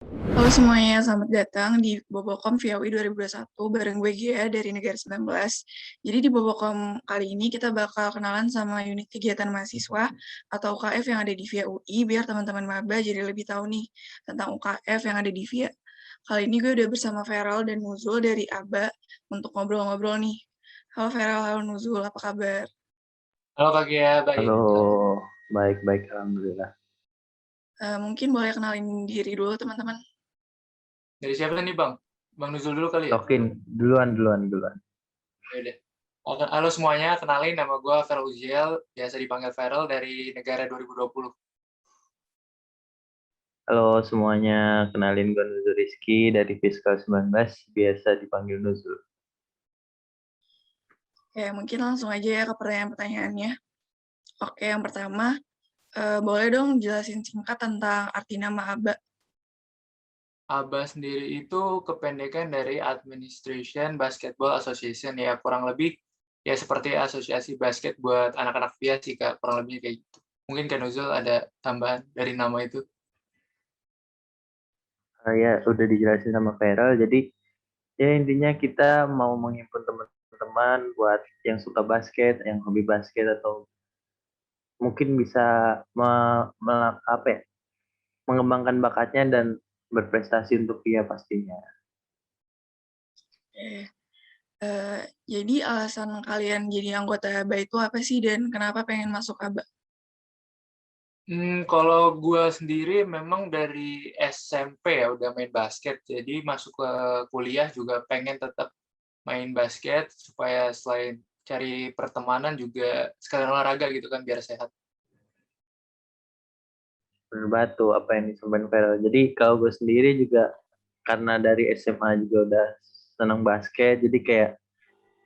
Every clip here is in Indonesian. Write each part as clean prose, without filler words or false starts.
Halo semuanya, selamat datang di Bobokom VOI 2021 bareng gue Gia dari Negara 19. Jadi di Bobokom kali ini kita bakal kenalan sama unit kegiatan mahasiswa atau UKF yang ada di VIA UI biar teman-teman maba jadi lebih tahu nih tentang UKF yang ada di VIA. Kali ini gue udah bersama Feral dan Nuzul dari ABA untuk ngobrol-ngobrol nih. Halo Feral, halo Nuzul, apa kabar? Halo Kak Gia, baik. Halo, baik-baik, alhamdulillah. Mungkin boleh kenalin diri dulu teman-teman. Dari siapa nih Bang? Bang Nuzul dulu kali ya? Tokin, duluan. Yaudah. Halo semuanya, kenalin nama gue Feral Uziel, biasa dipanggil Feral dari Negara 2020. Halo semuanya, kenalin gue Nuzul Rizky dari Fiskal 19, biasa dipanggil Nuzul. Oke, mungkin langsung aja ya ke pertanyaan-pertanyaannya. Oke, yang pertama, boleh dong jelasin singkat tentang arti nama ABA? ABA sendiri itu kependekan dari Administration Basketball Association ya, kurang lebih ya seperti asosiasi basket buat anak-anak VIA sih Kak, kurang lebih kayak gitu. Mungkin Kak Nuzul ada tambahan dari nama itu? Ya, udah dijelasin sama Feral, jadi ya intinya kita mau menghimpun teman-teman buat yang suka basket, yang hobi basket, atau mungkin bisa apa ya, mengembangkan bakatnya dan berprestasi untuk dia pastinya. Eh, jadi alasan kalian jadi anggota ABA itu apa sih dan kenapa pengen masuk ABA? Kalau gue sendiri memang dari SMP ya udah main basket, jadi masuk ke kuliah juga pengen tetap main basket supaya selain cari pertemanan juga sekalian olahraga gitu kan biar sehat. Bener banget tuh apa yang disampaikan Feral. Jadi kalau gue sendiri juga karena dari SMA juga udah senang basket, jadi kayak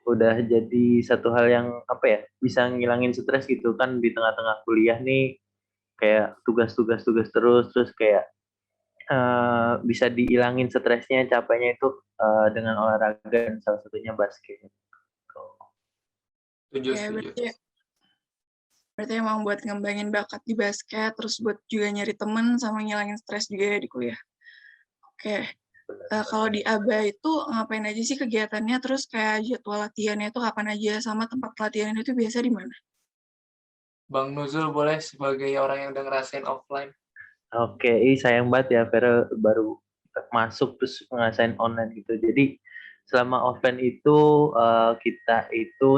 udah jadi satu hal yang apa ya, bisa ngilangin stres gitu kan di tengah-tengah kuliah nih, kayak tugas-tugas terus kayak bisa dihilangin stresnya, capeknya itu dengan olahraga dan salah satunya basket. Gitu. Setuju, Oke, setuju. berarti emang buat ngembangin bakat di basket, terus buat juga nyari temen sama ngilangin stres juga ya di kuliah. Oke, kalau di ABA itu ngapain aja sih kegiatannya, terus kayak jadwal latihannya itu kapan aja, sama tempat latihannya itu biasa di mana? Bang Nuzul boleh sebagai orang yang udah ngerasain offline. Oke, sayang banget ya Feral baru masuk terus ngerasain online gitu. Jadi selama offline itu kita itu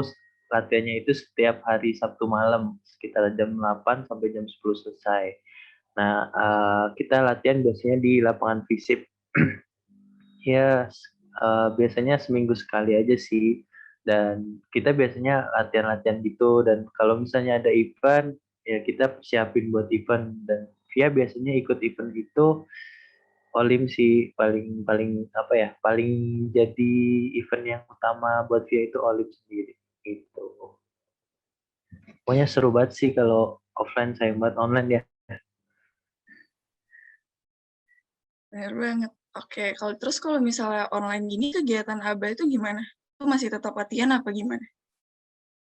latihannya itu setiap hari Sabtu malam sekitar jam 8 sampai jam 10 selesai. Nah, kita latihan biasanya di lapangan fisip. Ya, biasanya seminggu sekali aja sih. Dan kita biasanya latihan-latihan gitu. Dan kalau misalnya ada event, ya kita siapin buat event. Dan Via biasanya ikut event itu Olim sih paling paling apa ya, paling jadi event yang utama buat Via itu Olim sendiri gitu. Pokoknya seru banget sih kalau offline, sayang banget online ya. Bener banget. Oke, kalau misalnya online gini kegiatan ABA itu gimana? Itu masih tetap latihan apa gimana?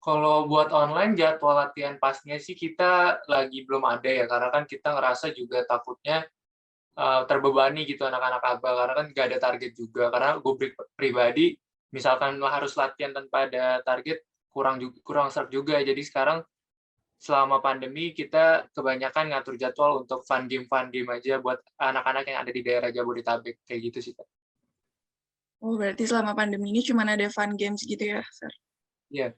Kalau buat online jadwal latihan pastinya sih kita lagi belum ada ya, karena kan kita ngerasa juga takutnya terbebani gitu anak-anak ABA karena kan nggak ada target juga. Karena gue pribadi, misalkan harus latihan tanpa ada target, kurang serap juga. Jadi sekarang selama pandemi kita kebanyakan ngatur jadwal untuk fun game aja buat anak-anak yang ada di daerah Jabodetabek kayak gitu sih Kak. Oh, berarti selama pandemi ini cuma ada fun games gitu ya, Fer? Iya,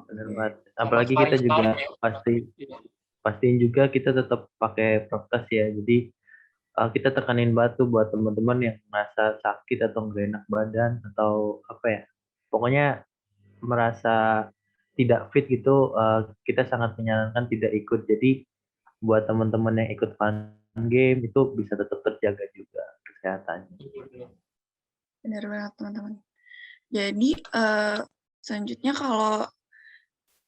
Bener banget. sama Apalagi kita juga sparring-sparring ya. Iya. pastiin juga kita tetap pakai prokes ya. Jadi kita tekanin batu buat teman-teman yang merasa sakit atau nggak enak badan atau apa ya, pokoknya merasa tidak fit gitu, kita sangat menyarankan tidak ikut. Jadi buat teman-teman yang ikut fun game itu bisa tetap terjaga juga kesehatannya. Bener banget, teman-teman. Jadi, selanjutnya kalau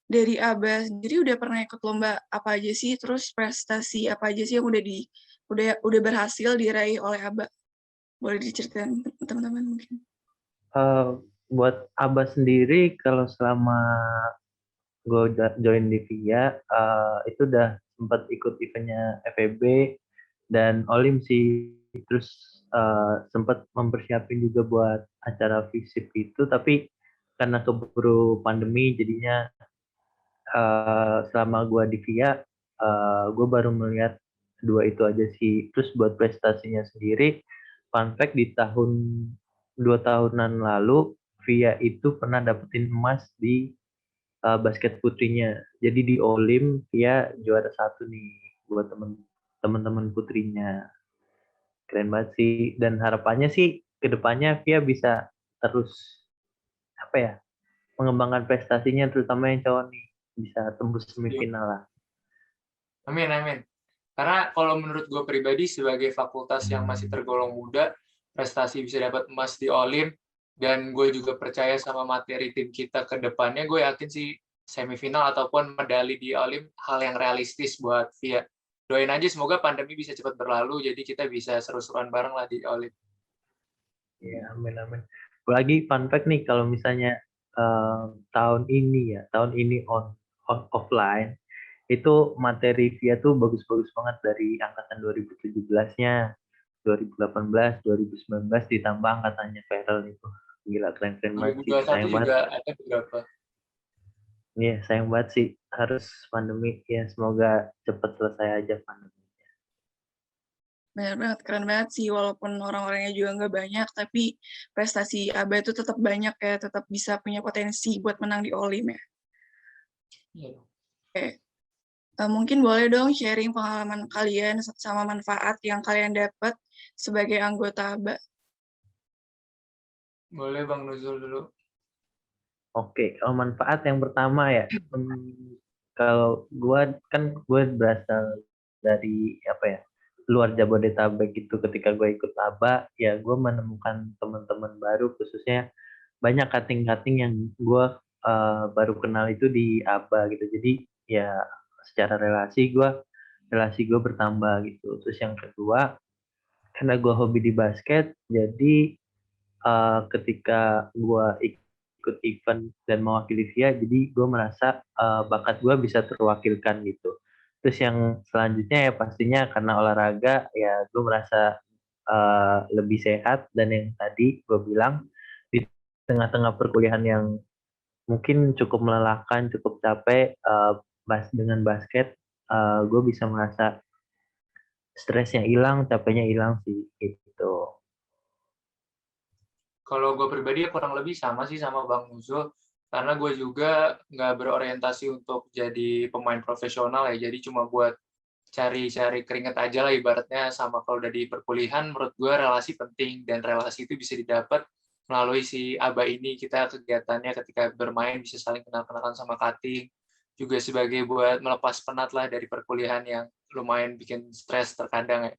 dari ABA sendiri udah pernah ikut lomba apa aja sih? Terus prestasi apa aja sih yang udah berhasil diraih oleh ABA? Boleh diceritain teman-teman mungkin? Eh, Buat Abah sendiri, kalau selama gue join di VIA, itu udah sempat ikut eventnya FEB dan Olim sih. terus sempat mempersiapin juga buat acara FISIP itu, tapi karena keburu pandemi jadinya selama gue di VIA gue baru melihat dua itu aja sih. Terus buat prestasinya sendiri, fun fact di tahun 2 tahunan lalu VIA itu pernah dapetin emas di basket putrinya. Jadi di Olim VIA juara 1 nih buat teman-teman putrinya. Keren banget sih, dan harapannya sih kedepannya VIA bisa terus apa ya, mengembangkan prestasinya, terutama yang cowok nih bisa tembus semifinal lah. Amin, amin. Karena kalau menurut gue pribadi sebagai fakultas yang masih tergolong muda, prestasi bisa dapat emas di Olim, dan gue juga percaya sama materi tim kita ke depannya, gue yakin sih semifinal ataupun medali di Olim hal yang realistis buat VIA. Doain aja semoga pandemi bisa cepat berlalu, jadi kita bisa seru-seruan bareng lah di Olim. Ya, amin amin. Lagi fun fact nih, kalau misalnya tahun ini offline, itu materi VIA tuh bagus-bagus banget dari angkatan 2017-nya, 2018, 2019 ditambah angkatannya Feral itu. Gila, keren-keren banget sih. 2021 Sayang banget. juga ada beberapa. Iya, sayang banget sih. Harus pandemi. Ya, semoga cepat selesai aja pandemi. Benar banget, keren banget sih. Walaupun orang-orangnya juga nggak banyak, tapi prestasi ABA itu tetap banyak ya, tetap bisa punya potensi buat menang di Olim ya. Iya. Oke. Mungkin boleh dong sharing pengalaman kalian sama manfaat yang kalian dapat sebagai anggota ABA. Boleh Bang Nuzul dulu. Oke, kalau manfaat yang pertama ya, kalau gue berasal dari apa ya, luar Jabodetabek gitu. Ketika gue ikut ABA, ya gue menemukan teman-teman baru, khususnya banyak kating-kating yang gue baru kenal itu di ABA gitu. Jadi ya secara relasi gue bertambah gitu. Terus yang kedua, karena gue hobi di basket, jadi ketika gue ikut event dan mewakili VIA, jadi gue merasa bakat gue bisa terwakilkan gitu. Terus yang selanjutnya ya pastinya karena olahraga, ya gue merasa lebih sehat, dan yang tadi gue bilang di tengah-tengah perkuliahan yang mungkin cukup melelahkan, cukup capek, dengan basket gue bisa merasa stresnya hilang, capeknya hilang sih gitu. Kalau gue pribadi ya kurang lebih sama sih sama Bang Nuzul, karena gue juga nggak berorientasi untuk jadi pemain profesional ya, jadi cuma buat cari-cari keringet aja lah ibaratnya. Sama kalau udah di perkuliahan, menurut gue relasi penting, dan relasi itu bisa didapat melalui si ABA ini. Kita kegiatannya ketika bermain bisa saling kenal-kenalan sama cutting, juga sebagai buat melepas penat lah dari perkuliahan yang lumayan bikin stres terkadang ya.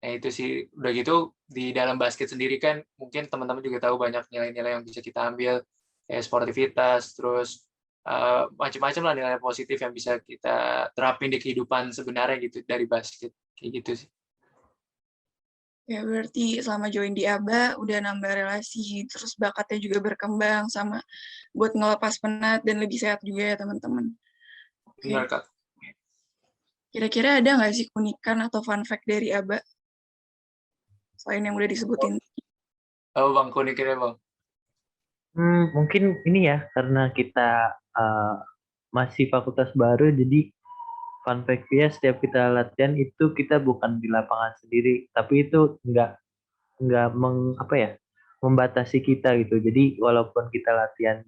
Nah itu sih, udah gitu di dalam basket sendiri kan mungkin teman-teman juga tahu banyak nilai-nilai yang bisa kita ambil, kayak sportivitas, terus macam-macam lah nilai positif yang bisa kita terapin di kehidupan sebenarnya gitu dari basket, kayak gitu sih. Ya, berarti selama join di ABA udah nambah relasi, terus bakatnya juga berkembang sama buat ngelepas penat dan lebih sehat juga ya teman-teman. Benar, Oke. Kak. Kira-kira ada nggak sih keunikan atau fun fact dari ABA selain yang udah disebutin? Oh, Bang, kuniknya Bang. Mungkin ini ya, karena kita masih fakultas baru, jadi fun fact-nya setiap kita latihan itu kita bukan di lapangan sendiri, tapi itu nggak membatasi kita gitu. Jadi walaupun kita latihan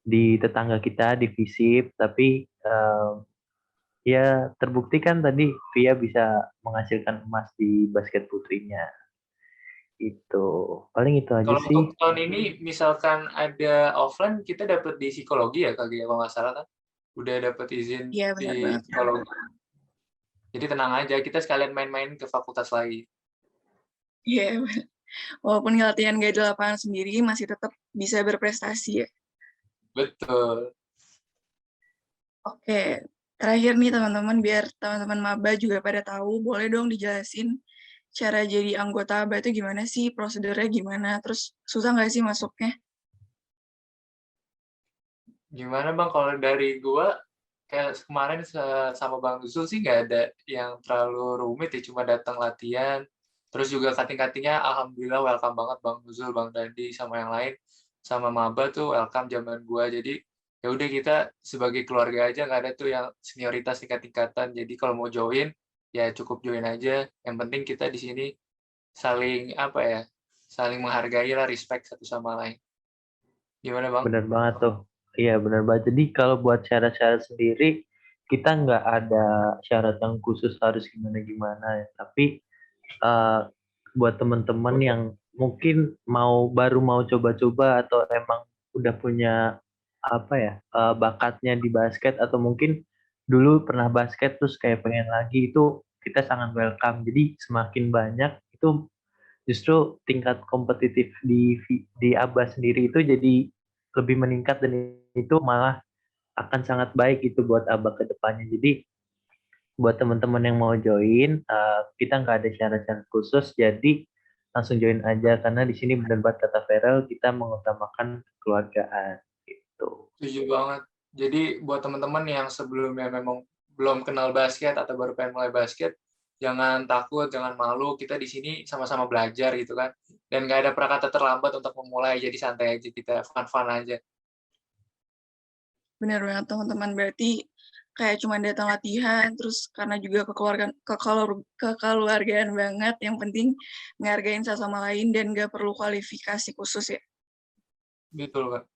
di tetangga kita di FISIP, tapi ya terbukti kan tadi Via bisa menghasilkan emas di basket putrinya. Itu paling itu aja Kalau sih. untuk tahun ini, misalkan ada offline, kita dapat di psikologi ya, Kak, kalau nggak salah kan? Udah dapat izin Iya, benar di banget. psikologi. Jadi tenang aja, kita sekalian main-main ke fakultas lagi. Iya, walaupun latihan nggak di lapangan sendiri, masih tetap bisa berprestasi ya. Betul. Oke, terakhir nih teman-teman, biar teman-teman maba juga pada tahu, boleh dong dijelasin cara jadi anggota ABA itu gimana sih, prosedurnya gimana, terus susah nggak sih masuknya? Gimana Bang, kalau dari gua, kayak kemarin sama Bang Nuzul sih nggak ada yang terlalu rumit ya, cuma datang latihan, Terus juga kating-katingnya alhamdulillah welcome banget Bang Nuzul, Bang Dandi sama yang lain, sama maba tuh welcome zaman gua. Jadi ya udah kita sebagai keluarga aja, nggak ada tuh yang senioritas tingkat-tingkatan. Jadi kalau mau join ya cukup join aja. Yang penting kita di sini saling apa ya? Saling menghargai lah, respect satu sama lain. Gimana Bang? Benar banget tuh. Iya, benar banget. Jadi kalau buat syarat-syarat sendiri, kita nggak ada syarat yang khusus harus gimana-gimana ya. Tapi eh, buat teman-teman yang mungkin baru mau coba-coba atau emang udah punya apa ya bakatnya di basket atau mungkin dulu pernah basket terus kayak pengen lagi itu kita sangat welcome. Jadi semakin banyak itu justru tingkat kompetitif di ABA sendiri itu jadi lebih meningkat dan itu malah akan sangat baik itu buat ABA ke depannya. Jadi buat teman-teman yang mau join, kita nggak ada syarat-syarat khusus, jadi langsung join aja karena di sini benar banget kata Ferel kita mengutamakan keluargaan gitu. Setuju banget. Jadi buat teman-teman yang sebelumnya memang belum kenal basket atau baru pengen mulai basket, jangan takut, jangan malu. Kita di sini sama-sama belajar gitu kan. Dan nggak ada kata terlambat untuk memulai. Jadi santai aja, kita fun-fun aja. Benar banget teman-teman, berarti kayak cuma datang latihan, terus karena juga kekeluargaan banget, yang penting ngehargain satu sama lain dan nggak perlu kualifikasi khusus ya. Betul, Kak.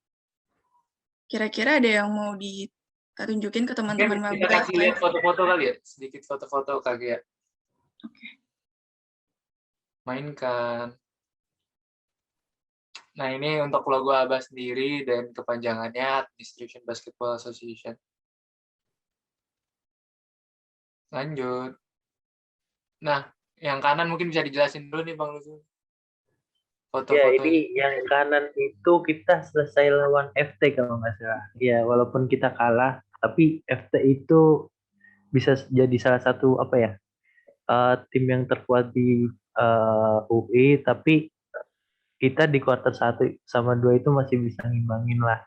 Kira-kira ada yang mau ditunjukin ke Mungkin teman-teman kita maba? kasih lihat foto-foto kali ya, sedikit foto-foto kali ya. Oke. Mainkan. Nah, ini untuk logo ABA sendiri dan kepanjangannya Administration Basketball Association. Lanjut. Nah, yang kanan mungkin bisa dijelasin dulu nih Bang Luzul. Ya, Foto-fotonya. ini yang kanan itu kita selesai lawan FT kalau nggak salah. Ya, walaupun kita kalah, tapi FT itu bisa jadi salah satu apa ya tim yang terkuat di UI, tapi kita di kuarter 1 sama 2 itu masih bisa ngimbangin lah.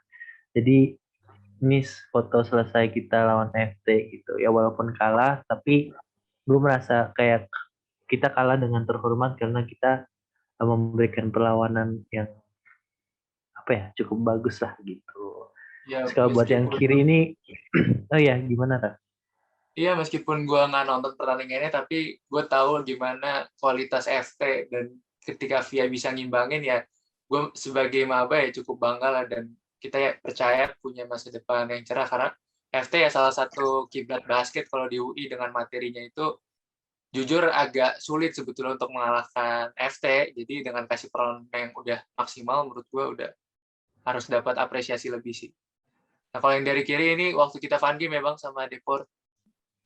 Jadi ini foto selesai kita lawan FT gitu. Ya walaupun kalah, tapi gue merasa kayak kita kalah dengan terhormat karena kita memberikan perlawanan yang apa ya cukup bagus lah gitu. Ya, Terus kalau buat yang kiri ini, oh ya gimana Kak? Iya, meskipun gue nggak nonton pertandingannya, tapi gue tahu gimana kualitas FT, dan ketika Via bisa ngimbangin ya, gue sebagai maba ya cukup bangga lah, dan kita ya percaya punya masa depan yang cerah, karena FT ya salah satu kiblat basket kalau di UI dengan materinya itu, jujur agak sulit sebetulnya untuk mengalahkan FT, jadi dengan kasih perlawanan yang udah maksimal, menurut gue udah harus dapat apresiasi lebih sih. Nah, kalau yang dari kiri ini, waktu kita fun game ya Bang, sama Depor.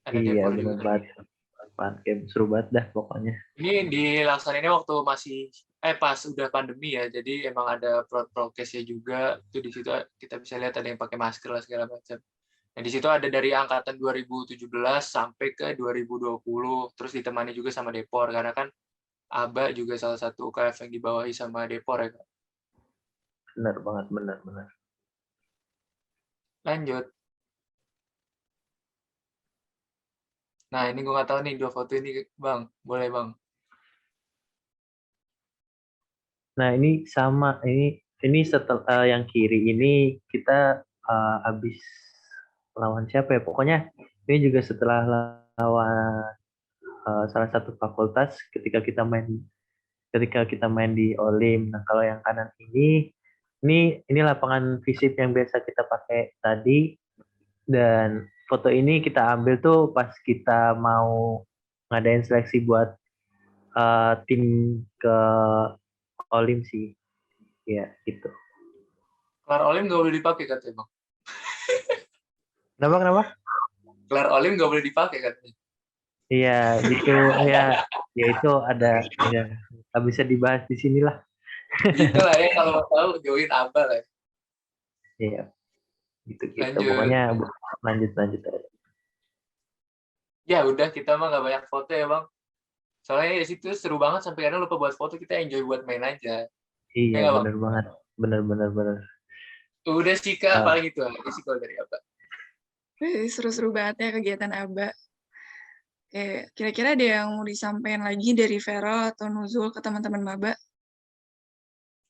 Ada Iya Depor benar juga. banget. Game seru banget dah pokoknya. Ini dilaksanainnya waktu masih pas udah pandemi ya, jadi emang ada prokesnya juga. Itu di situ kita bisa lihat ada yang pakai masker lah segala macam. Nah, di situ ada dari angkatan 2017 sampai ke 2020, terus ditemani juga sama Depor karena kan ABA juga salah satu UKF yang dibawahi sama Depor ya, Kak. Benar banget, benar. Lanjut. Nah, ini gue nggak tahu nih dua foto ini, Bang. Boleh, Bang. Nah, ini sama ini setelah yang kiri ini kita habis lawan siapa ya? Pokoknya ini juga setelah lawan salah satu fakultas ketika kita main di Olim. Nah, kalau yang kanan ini lapangan fisik yang biasa kita pakai tadi dan foto ini kita ambil tuh pas kita mau ngadain seleksi buat tim ke Olim sih. Ya, gitu. Gelar Olim nggak boleh dipakai katanya, Bang. Kenapa? Gelar Olim nggak boleh dipakai katanya. Iya, itu ya itu ada ya nggak bisa dibahas di sini lah. Gitu lah ya, kalau mau tahu join ABA lah. Iya, gitu. Lanjut. Pokoknya lanjut aja. Ya udah, kita mah nggak banyak foto ya Bang. Soalnya di situ seru banget sampai kadang lupa buat foto, kita enjoy buat main aja. Iya, Ya nggak, Bang? benar banget. Benar. Udah sih Kak, paling itu aja sih kalau dari ABA. Seru-seru banget ya kegiatan ABA. Oke, kira-kira ada yang mau disampaikan lagi dari Feral atau Nuzul ke teman-teman maba?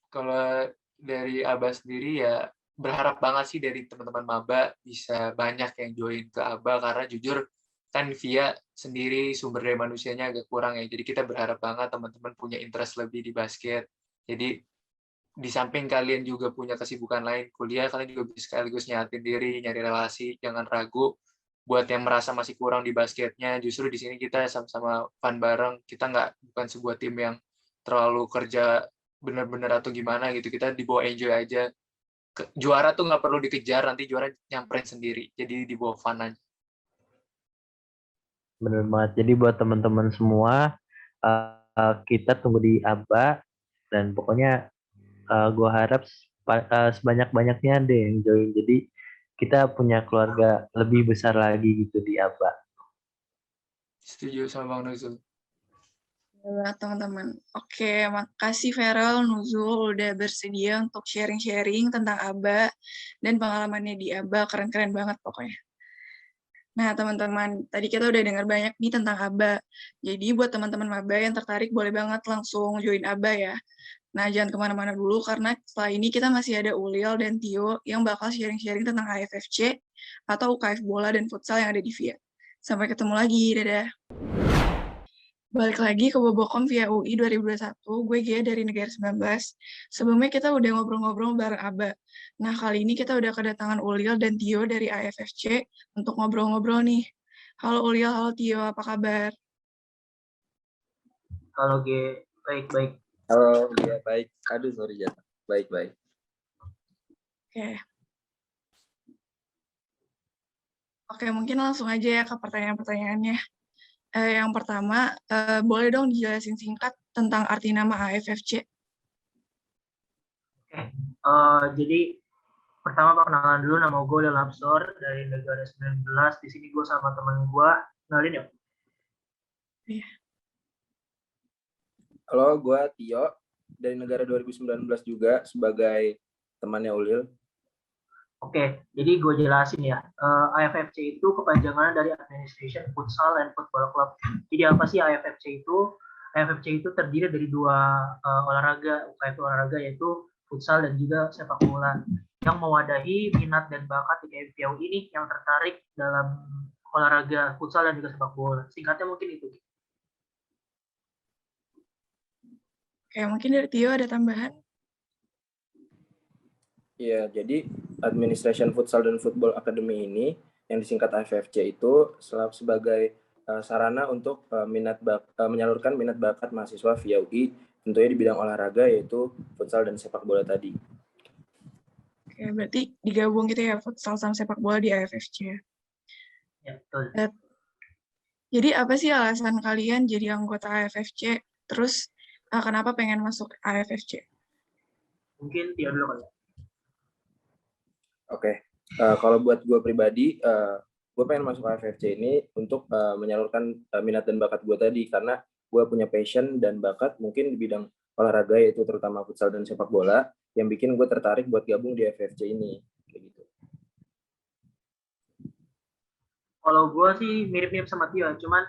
Kalau dari Aba sendiri ya berharap banget sih dari teman-teman maba bisa banyak yang join ke Aba, karena jujur kan via sendiri sumber daya manusianya agak kurang ya. Jadi kita berharap banget teman-teman punya interest lebih di basket. Jadi di samping kalian juga punya kesibukan lain kuliah, kalian juga bisa sekaligus nyatin diri, nyari relasi, jangan ragu. Buat yang merasa masih kurang di basketnya, justru di sini kita sama-sama fun bareng. Kita bukan sebuah tim yang terlalu kerja bener-bener atau gimana gitu. Kita dibawa enjoy aja. Juara tuh nggak perlu dikejar, nanti juara nyamperin sendiri. Jadi dibawa fun aja. Bener banget. Jadi buat teman-teman semua, kita tunggu di ABA dan pokoknya gue harap sebanyak-banyaknya deh yang join. Jadi kita punya keluarga lebih besar lagi gitu di ABA. Setuju sama Bang Nuzul. Ya, teman-teman. Oke, makasih Feral, Nuzul udah bersedia untuk sharing-sharing tentang ABA dan pengalamannya di ABA. Keren-keren banget pokoknya. Nah, teman-teman, tadi kita udah dengar banyak nih tentang ABA. Jadi buat teman-teman maba yang tertarik, boleh banget langsung join ABA ya. Nah, jangan kemana-mana dulu, karena setelah ini kita masih ada Ulil dan Tio yang bakal sharing-sharing tentang AFFC atau UKF Bola dan Futsal yang ada di VIA. Sampai ketemu lagi, dadah. Balik lagi ke Bobokom via UI 2021, gue Gia dari Negara 19. Sebelumnya kita udah ngobrol-ngobrol bareng Aba. Nah, kali ini kita udah kedatangan Ulil dan Tio dari AFFC untuk ngobrol-ngobrol nih. Halo Ulil, halo Tio, apa kabar? Halo G, baik-baik. Halo, ya baik. Aduh, sorry ya. Baik-baik. Oke. Oke, mungkin langsung aja ya ke pertanyaan-pertanyaannya. Yang pertama, boleh dong dijelasin singkat tentang arti nama AFFC? Jadi pertama perkenalan dulu, nama gue Lel Absor dari Negara 19. Di sini gue sama teman gue, kenalin ya. Iya. Halo, gue Tio dari Negara 2019 juga sebagai temannya Ulil. Oke, jadi gue jelasin ya. AFFC itu kepanjangan dari Administration Futsal and Football Club. Jadi apa sih AFFC itu? AFFC itu terdiri dari dua olahraga, UKF olahraga yaitu futsal dan juga sepak bola, yang mewadahi minat dan bakat di KMPU ini yang tertarik dalam olahraga futsal dan juga sepak bola. Singkatnya mungkin itu. Oke, mungkin dari Tio ada tambahan? Ya, jadi Administration Futsal dan Football Academy ini yang disingkat AFFC itu sebagai sarana untuk menyalurkan minat bakat mahasiswa via UI, tentunya di bidang olahraga yaitu futsal dan sepak bola tadi. Oke, berarti digabung gitu ya, futsal sama sepak bola di AFFC. Ya, betul. Jadi apa sih alasan kalian jadi anggota AFFC? Terus kenapa pengen masuk AFFC? Mungkin Tio dulu kali. Oke, kalau buat gue pribadi, gue pengen masuk AFFC ini untuk menyalurkan minat dan bakat gue tadi, karena gue punya passion dan bakat mungkin di bidang olahraga, yaitu terutama futsal dan sepak bola, yang bikin gue tertarik buat gabung di AFFC ini. Kayak gitu. Kalau gue sih mirip-mirip sama Tio, cuman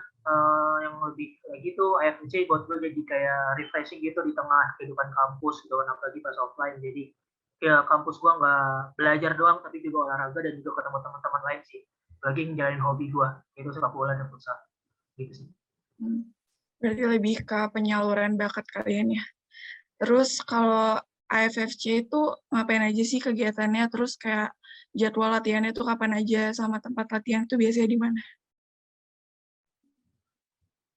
yang lebih kayak gitu, AFC buat gue jadi kayak refreshing gitu di tengah kehidupan kampus gitu, apalagi pas offline. Jadi ya kampus gue nggak belajar doang, tapi juga olahraga dan juga ketemu teman-teman lain sih. Lagi ngejalanin hobi gue, itu sepak bola dan futsal. Gitu sih. Berarti lebih ke penyaluran bakat kalian ya. Terus kalau AFFC itu ngapain aja sih kegiatannya? Terus kayak jadwal latihannya itu kapan aja, sama tempat latihan itu biasanya di mana?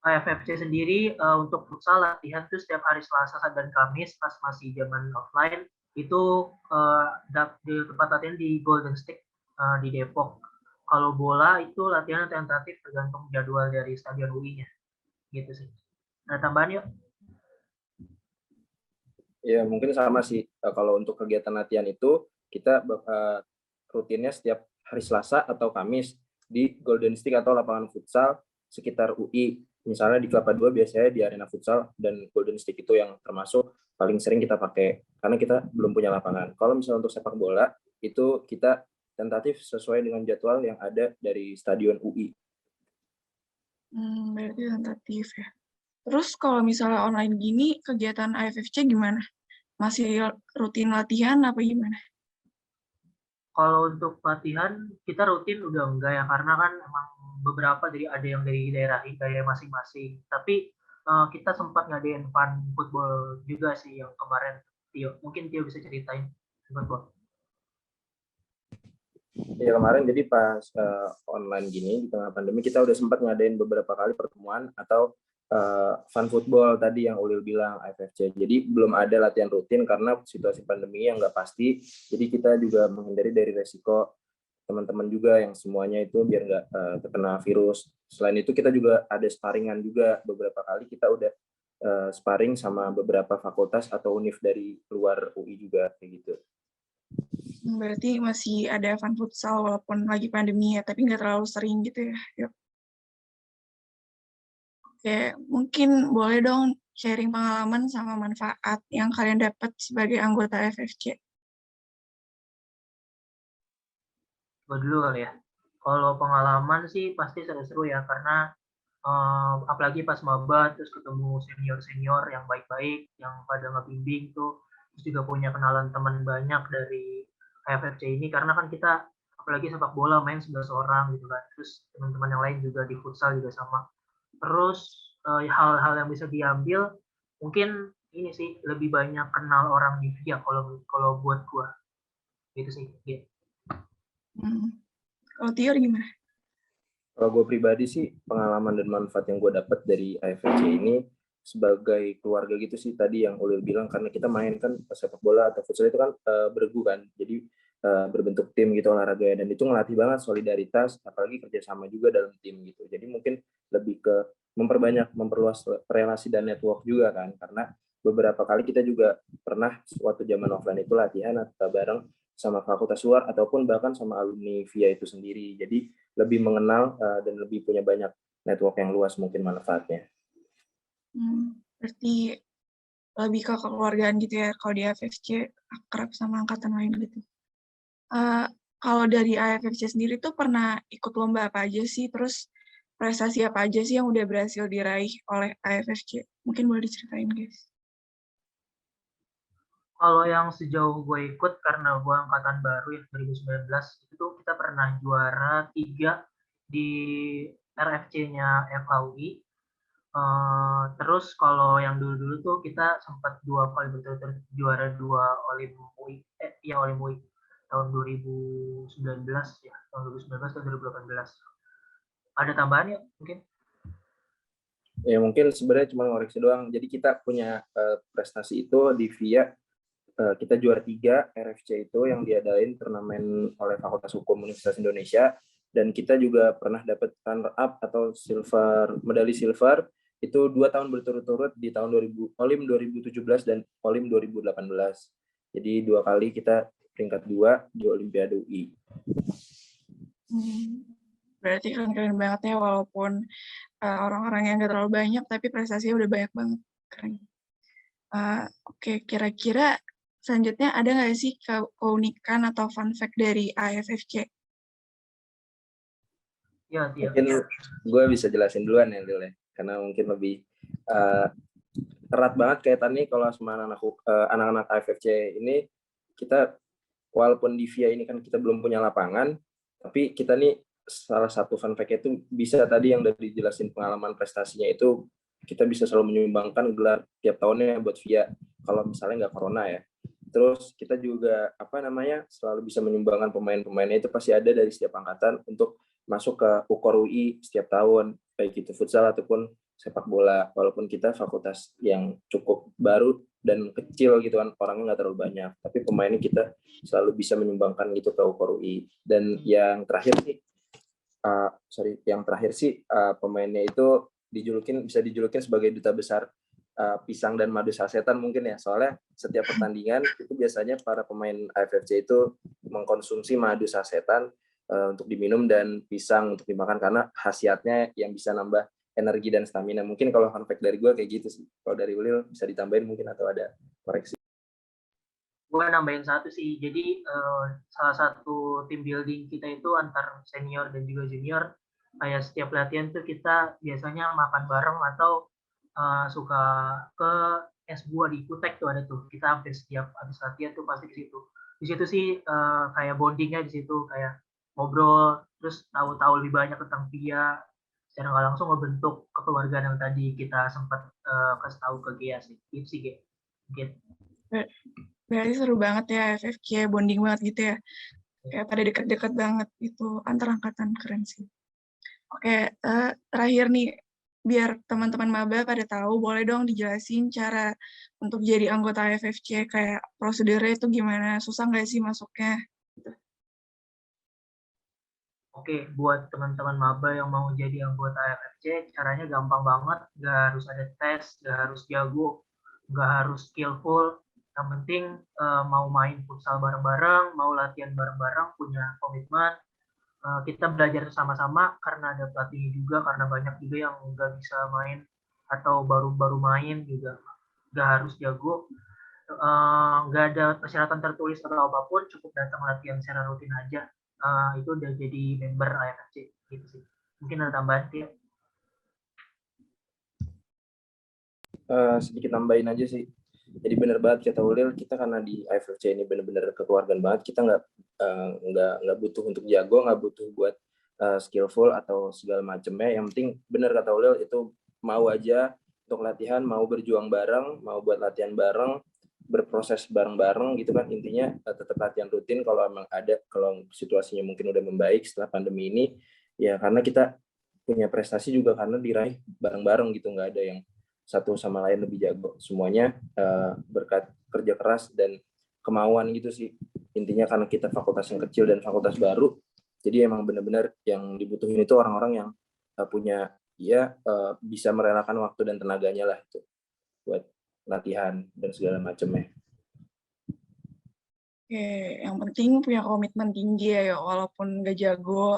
AFFC sendiri untuk futsal latihan tuh setiap hari Selasa dan Kamis pas masih zaman offline itu di tempat latihan di Golden Stick di Depok. Kalau bola itu latihan tentatif tergantung jadwal dari stadion UI-nya. Gitu sih. Ada tambahan yuk? Ya mungkin sama sih. Kalau untuk kegiatan latihan itu kita rutinnya setiap hari Selasa atau Kamis di Golden Stick atau lapangan futsal sekitar UI. Misalnya di Kelapa 2 biasanya di arena futsal, dan Golden Stick itu yang termasuk paling sering kita pakai karena kita belum punya lapangan. Kalau misalnya untuk sepak bola itu kita tentatif sesuai dengan jadwal yang ada dari stadion UI. Berarti tentatif ya. Terus kalau misalnya online gini, kegiatan AFFC gimana? Masih rutin latihan apa gimana? Kalau untuk latihan kita rutin udah enggak ya, karena kan emang beberapa dari ada yang dari daerah masing-masing. Tapi kita sempat ngadain fun football juga sih yang kemarin. Tio, mungkin Tio bisa ceritain football. Ya kemarin jadi pas online gini di tengah pandemi kita udah sempat ngadain beberapa kali pertemuan atau fun football tadi yang Ulil bilang AFFC. Jadi belum ada latihan rutin karena situasi pandemi yang nggak pasti. Jadi kita juga menghindari dari resiko teman-teman juga yang semuanya itu biar nggak terkena virus. Selain itu kita juga ada sparingan juga, beberapa kali kita udah sparring sama beberapa fakultas atau univ dari luar UI juga kayak gitu. Berarti masih ada fun futsal walaupun lagi pandemi ya, tapi nggak terlalu sering gitu ya. Yuk. Oke, mungkin boleh dong sharing pengalaman sama manfaat yang kalian dapat sebagai anggota FFC. Gue dulu kali ya. Kalau pengalaman sih pasti seru-seru ya, karena apalagi pas maba terus ketemu senior-senior yang baik-baik, yang pada ngebimbing tuh, terus juga punya kenalan teman banyak dari AFFC ini, karena kan kita apalagi sepak bola main 11 orang gitu kan, terus teman-teman yang lain juga di futsal juga sama. Terus hal-hal yang bisa diambil mungkin ini sih, lebih banyak kenal orang di VIA kalau buat gua gitu sih. Yeah. Kalau Tio gimana? Kalau gue pribadi sih pengalaman dan manfaat yang gue dapat dari AFFC ini sebagai keluarga gitu sih, tadi yang Ulil bilang, karena kita main kan sepak bola atau futsal itu kan bergu kan, jadi berbentuk tim gitu olahraga, dan itu ngelatih banget solidaritas, apalagi kerjasama juga dalam tim gitu. Jadi mungkin lebih ke memperluas relasi dan network juga kan, karena beberapa kali kita juga pernah waktu zaman offline itu latihan atau bareng sama fakultas luar ataupun bahkan sama alumni VIA itu sendiri. Jadi lebih mengenal dan lebih punya banyak network yang luas mungkin manfaatnya. Berarti lebih ke kekeluargaan gitu ya, kalau di AFFC akrab sama angkatan lain gitu. Kalau dari AFFC sendiri tuh pernah ikut lomba apa aja sih, terus prestasi apa aja sih yang udah berhasil diraih oleh AFFC? Mungkin boleh diceritain guys. Kalau yang sejauh gue ikut, karena gue angkatan baru ya 2019, itu tuh kita pernah juara 3 di RFC-nya FKUI. Terus kalau yang dulu-dulu tuh kita sempat 2 kali berturut-turut juara 2 Olim UI, Olim UI tahun 2019 ya, tahun 2019 atau 2018. Ada tambahan ya mungkin? Ya mungkin sebenarnya cuma ngoreksi doang. Jadi kita punya prestasi itu di VIA, kita juara 3 RFC itu yang diadain turnamen oleh Fakultas Hukum Universitas Indonesia, dan kita juga pernah dapat runner up atau medali silver itu 2 tahun berturut-turut di tahun Olim 2017 dan Olim 2018. Jadi 2 kali kita peringkat 2 di Olimpiade UI. Berarti keren banget ya, walaupun orang-orang yang nggak terlalu banyak, tapi prestasinya udah banyak banget. Keren. Oke, kira-kira selanjutnya ada nggak sih keunikan atau fun fact dari AFFC? Ya, mungkin gue bisa jelasin duluan ya, Lil, karena mungkin lebih erat banget kaitannya kalau sama anak-anak AFFC ini. Kita walaupun di VIA ini kan kita belum punya lapangan, tapi kita nih salah satu fun fact itu bisa tadi yang udah dijelasin pengalaman prestasinya itu, kita bisa selalu menyumbangkan gelar tiap tahunnya buat VIA kalau misalnya nggak corona ya. Terus kita juga selalu bisa menyumbangkan pemain-pemainnya itu pasti ada dari setiap angkatan untuk masuk ke UKOR UI setiap tahun, baik itu futsal ataupun sepak bola, walaupun kita fakultas yang cukup baru dan kecil gitu kan, orangnya nggak terlalu banyak, tapi pemainnya kita selalu bisa menyumbangkan gitu ke UKOR UI. Dan yang terakhir sih pemainnya itu bisa dijulukin sebagai duta besar pisang dan madu sasetan mungkin ya, soalnya setiap pertandingan itu biasanya para pemain AFFC itu mengkonsumsi madu sasetan untuk diminum dan pisang untuk dimakan, karena khasiatnya yang bisa nambah energi dan stamina. Mungkin kalau fun fact dari gue kayak gitu sih. Kalau dari Ulil bisa ditambahin mungkin atau ada koreksi? Gue nambahin satu sih, jadi salah satu tim building kita itu antar senior dan juga junior kayak setiap latihan tuh kita biasanya makan bareng atau suka ke es buah di Kutek tuh ada tuh. Kita hampir setiap habis latihan tuh pasti di situ. Di situ sih kayak bondingnya di situ, kayak ngobrol, terus tahu-tahu lebih banyak tentang Via, secara nggak langsung ngebentuk kekeluargaan yang tadi kita sempat kasih tahu ke Gia sih. Gitu sih, Gia. Gitu. Berarti seru banget ya FFQ, bonding banget gitu ya. Kayak pada dekat-dekat banget gitu, antar angkatan, keren sih. Oke, terakhir nih, biar teman-teman maba pada tahu, boleh dong dijelasin cara untuk jadi anggota FFC, kayak prosedurnya itu gimana, susah nggak sih masuknya? Oke, buat teman-teman maba yang mau jadi anggota FFC, caranya gampang banget, nggak harus ada tes, nggak harus jago, nggak harus skillful, yang penting mau main futsal bareng-bareng, mau latihan bareng-bareng, punya komitmen, kita belajar sama-sama karena ada pelatihnya juga, karena banyak juga yang nggak bisa main atau baru-baru main juga, nggak harus jago, nggak ada persyaratan tertulis atau apapun, cukup datang latihan secara rutin aja, itu udah jadi member AFC gitu sih. Mungkin ada tambahan ya? Sedikit nambahin aja sih. Jadi benar banget kata Ulil, kita karena di IFFC ini benar-benar kekeluargaan banget, kita nggak butuh untuk jago, nggak butuh buat skillful atau segala macamnya. Yang penting benar kata Ulil, itu mau aja untuk latihan, mau berjuang bareng, mau buat latihan bareng, berproses bareng-bareng gitu kan. Intinya tetap latihan rutin kalau emang ada, kalau situasinya mungkin udah membaik setelah pandemi ini, ya karena kita punya prestasi juga karena diraih bareng-bareng gitu, nggak ada yang satu sama lain lebih jago, semuanya berkat kerja keras dan kemauan gitu sih intinya, karena kita fakultas yang kecil dan fakultas baru, jadi emang benar-benar yang dibutuhin itu orang-orang yang punya bisa merelakan waktu dan tenaganya lah itu buat latihan dan segala macamnya. Oke, yang penting punya komitmen tinggi ya, walaupun nggak jago,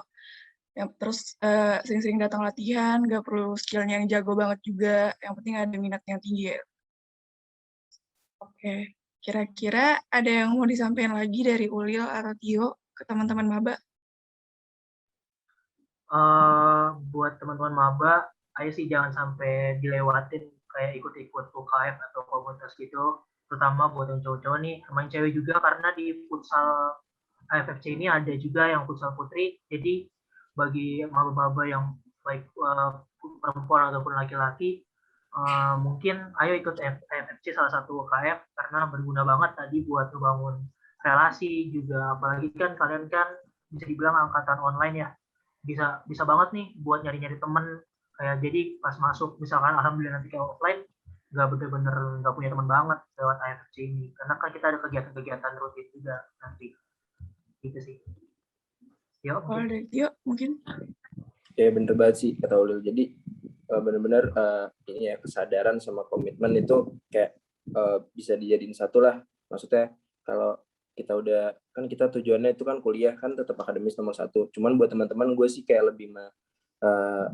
yang terus sering-sering datang latihan, nggak perlu skillnya yang jago banget juga, yang penting ada minat yang tinggi ya. Oke, kira-kira ada yang mau disampaikan lagi dari Ulil atau Tio ke teman-teman maba? Buat teman-teman maba, ayo sih jangan sampai dilewatin kayak ikut-ikut UKF atau komunitas gitu, terutama buat yang cowok-cowok nih, main cewek juga, karena di futsal AFFC ini ada juga yang futsal putri, jadi bagi maba-maba yang baik perempuan ataupun laki-laki, mungkin ayo ikut AFFC salah satu UKF, karena berguna banget tadi buat membangun relasi juga, apalagi kan kalian kan bisa dibilang angkatan online ya, bisa banget nih buat nyari-nyari temen, kayak jadi pas masuk misalkan alhamdulillah nanti kayak offline nggak bener-bener nggak punya teman banget lewat AFC ini, karena kan kita ada kegiatan-kegiatan rutin juga nanti gitu sih. Yuk, Kalau dari Tio mungkin? Ya bener banget sih kata Ulil, jadi benar-benar ini ya, kesadaran sama komitmen itu kayak bisa dijadiin satu lah, maksudnya kalau kita udah, kan kita tujuannya itu kan kuliah kan tetap akademis nomor satu, cuman buat teman-teman gue sih kayak lebih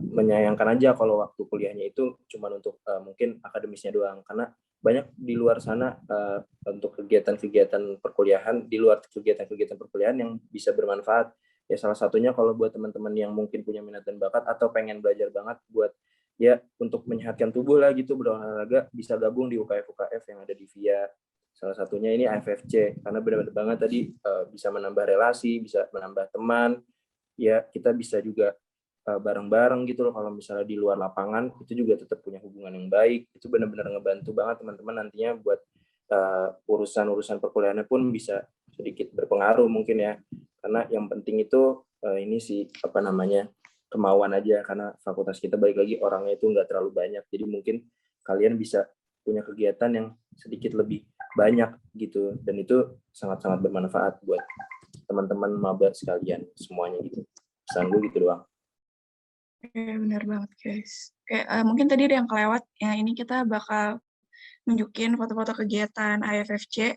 menyayangkan aja kalau waktu kuliahnya itu cuma untuk mungkin akademisnya doang, karena banyak di luar sana untuk kegiatan-kegiatan perkuliahan, di luar kegiatan-kegiatan perkuliahan yang bisa bermanfaat. Ya salah satunya kalau buat teman-teman yang mungkin punya minat dan bakat atau pengen belajar banget buat ya untuk menyehatkan tubuh lah gitu, berolahraga, bisa gabung di UKF-UKF yang ada di VIA. Salah satunya ini AFFC, karena benar-benar banget tadi bisa menambah relasi, bisa menambah teman, ya kita bisa juga bareng-bareng gitu loh. Kalau misalnya di luar lapangan itu juga tetap punya hubungan yang baik, itu benar-benar ngebantu banget teman-teman nantinya buat urusan-urusan perkuliahannya pun bisa sedikit berpengaruh mungkin ya, karena yang penting itu ini sih apa namanya, kemauan aja, karena fakultas kita balik lagi orangnya itu nggak terlalu banyak, jadi mungkin kalian bisa punya kegiatan yang sedikit lebih banyak gitu, dan itu sangat-sangat bermanfaat buat teman-teman maba sekalian semuanya gitu. Pesan gue gitu doang. Oke, benar banget guys. Oke, mungkin tadi ada yang kelewat, ya ini kita bakal nunjukin foto-foto kegiatan AFFC.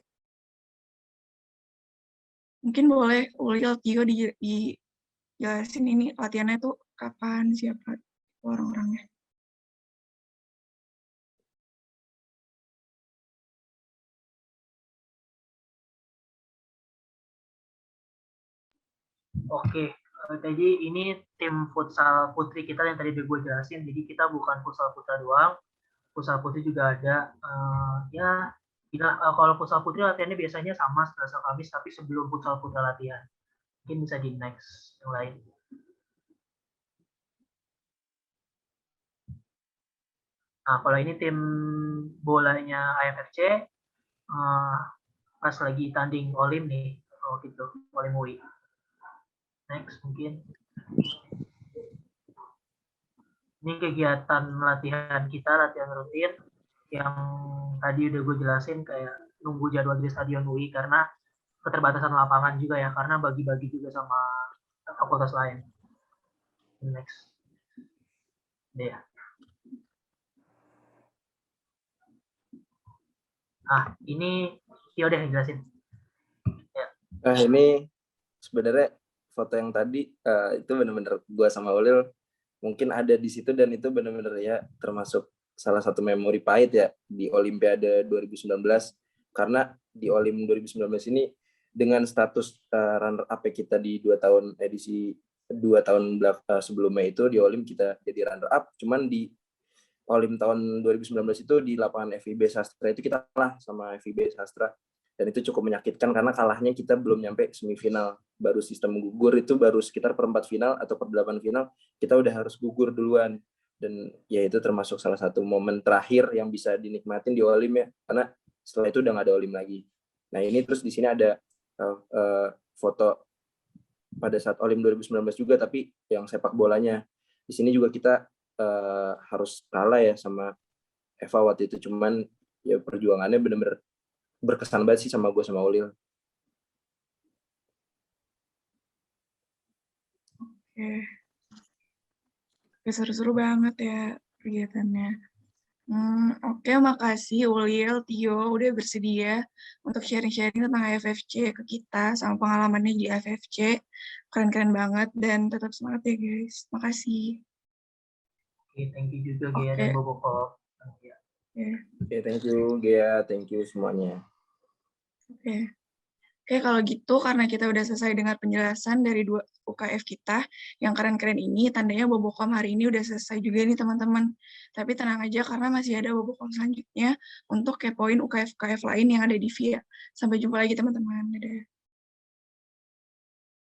Mungkin boleh Ulil, Tio dijelasin ini latihannya tuh kapan, siapa orang-orangnya. Oke, Jadi ini tim futsal putri kita yang tadi udah gue jelasin. Jadi kita bukan futsal putra doang, futsal putri juga ada. Kalau futsal putri latihannya biasanya sama Selasa Kamis, tapi sebelum futsal putra latihan. Mungkin bisa di next yang lain. Nah, kalau ini tim bolanya AFFC, pas lagi tanding Olim nih, gitu, Olim UI. Next mungkin. Ini kegiatan latihan kita, latihan rutin, yang tadi udah gue jelasin kayak nunggu jadwal di Stadion UI karena keterbatasan lapangan juga ya, karena bagi-bagi juga sama fakultas lain. Next. Ya. Ini Tio deh yang jelasin. Ya. Nah, ini sebenarnya foto yang tadi itu benar-benar gua sama Ulil mungkin ada di situ, dan itu benar-benar ya termasuk salah satu memori pahit ya di Olimpiade 2019, karena di Olim 2019 ini dengan status runner up kita di 2 tahun edisi 2 tahun sebelumnya itu di Olim kita jadi runner up, cuman di Olim tahun 2019 itu di lapangan FIB Sastra itu kita kalah sama FIB Sastra, dan itu cukup menyakitkan karena kalahnya kita belum nyampe semifinal, baru sistem gugur itu baru sekitar perempat final atau perdelapan final kita udah harus gugur duluan, dan ya itu termasuk salah satu momen terakhir yang bisa dinikmatin di Olim ya, karena setelah itu udah nggak ada Olim lagi. Nah ini terus di sini ada foto pada saat Olim 2019 juga, tapi yang sepak bolanya di sini juga kita harus kalah ya sama Eva waktu itu, cuman ya perjuangannya benar-benar berkesan banget sih sama gue sama Ulil. Oke, seru-seru banget ya kegiatannya. Oke, makasih Ulil, Tio udah bersedia untuk sharing-sharing tentang AFFC ke kita sama pengalamannya di AFFC. Keren-keren banget dan tetap semangat ya guys. Makasih. Oke, thank you juga Gea dan Bobokop. Oke, thank you Gea, thank you semuanya. Oke, kalau gitu karena kita udah selesai dengar penjelasan dari 2 UKF kita yang keren-keren ini, tandanya Bobokom hari ini udah selesai juga nih teman-teman. Tapi tenang aja karena masih ada Bobokom selanjutnya untuk kepoin UKF-UKF lain yang ada di VIA. Sampai jumpa lagi teman-teman. Dadah.